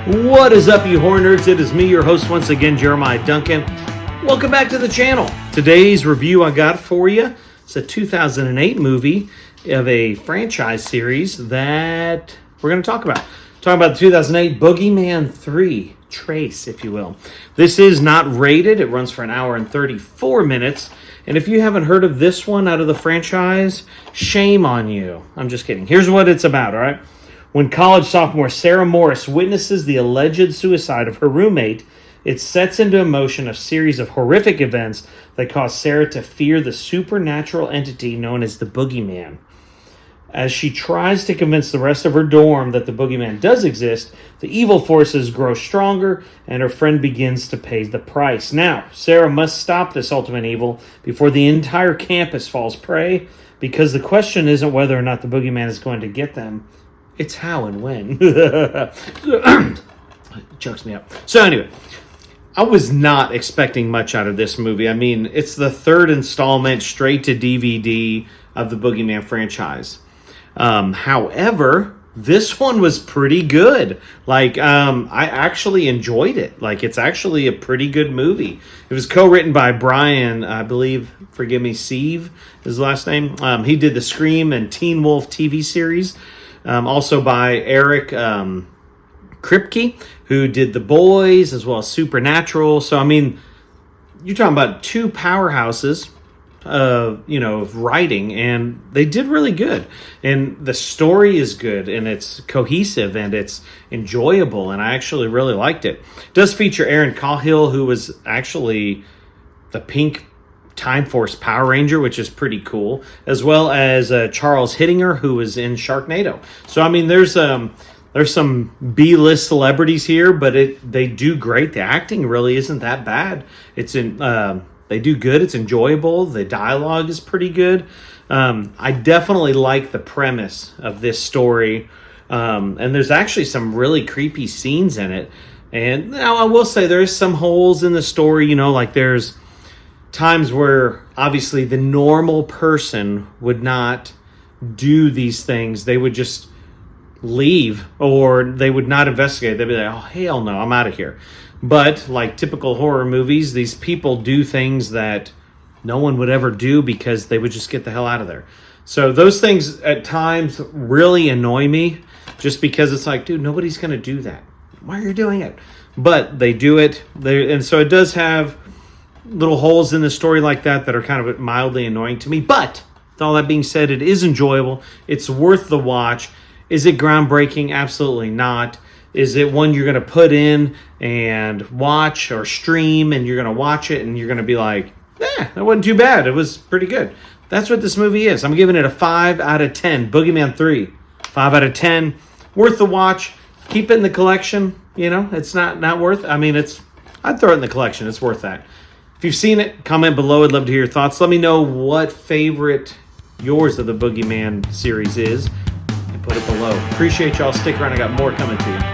What is up, you horror nerds? It is me, your host once again, Jeremiah Duncan. Welcome back to the channel. Today's review I got for you, it's a 2008 movie of a franchise series that we're going to talk about. Talking about the 2008 Boogeyman 3, Trace, if you will. This is not rated. It runs for an hour and 34 minutes. And if you haven't heard of this one out of the franchise, shame on you. I'm just kidding. Here's what it's about, all right? When college sophomore Sarah Morris witnesses the alleged suicide of her roommate, it sets into motion a series of horrific events that cause Sarah to fear the supernatural entity known as the Boogeyman. As she tries to convince the rest of her dorm that the Boogeyman does exist, the evil forces grow stronger and her friend begins to pay the price. Now, Sarah must stop this ultimate evil before the entire campus falls prey, because the question isn't whether or not the Boogeyman is going to get them. It's how and when. It chokes me up. So anyway, I was not expecting much out of this movie. I mean, it's the third installment straight to DVD of the Boogeyman franchise. However, this one was pretty good. Like, I actually enjoyed it. Like, it's actually a pretty good movie. It was co-written by Brian, I believe, forgive me, Sieve is his last name. He did the Scream and Teen Wolf TV series. Also by Eric Kripke, who did The Boys as well as Supernatural. So, I mean, you're talking about two powerhouses, of writing, and they did really good. And the story is good, and it's cohesive, and it's enjoyable, and I actually really liked it. It does feature Erin, Cahill, who was actually the pink Time Force Power Ranger, which is pretty cool, as well as Charles Hittinger, who was in Sharknado. So, I mean, there's some B-list celebrities here, but they do great. The acting really isn't that bad. They do good. It's enjoyable. The dialogue is pretty good. I definitely like the premise of this story, and there's actually some really creepy scenes in it. And now I will say there's some holes in the story. Like there's times where obviously the normal person would not do these things. They would just leave, or they would not investigate. They'd be like, oh, hell no, I'm out of here. But like typical horror movies, these people do things that no one would ever do because they would just get the hell out of there. So those things at times really annoy me, just because it's like, dude, nobody's going to do that. Why are you doing it? But they do it. And so it does have little holes in the story like that are kind of mildly annoying to me. But with all that being said, it is enjoyable. It's worth the watch. Is it groundbreaking? Absolutely not. Is it one you're going to put in and watch or stream, and you're going to watch it and you're going to be like, that wasn't too bad. It was pretty good. That's what this movie is. I'm giving it a 5 out of 10. Boogeyman 3. 5 out of 10. Worth the watch. Keep it in the collection. It's not worth. I mean, I'd throw it in the collection. It's worth that. If you've seen it, comment below. I'd love to hear your thoughts. Let me know what favorite yours of the Boogeyman series is, and put it below. Appreciate y'all. Stick around. I got more coming to you.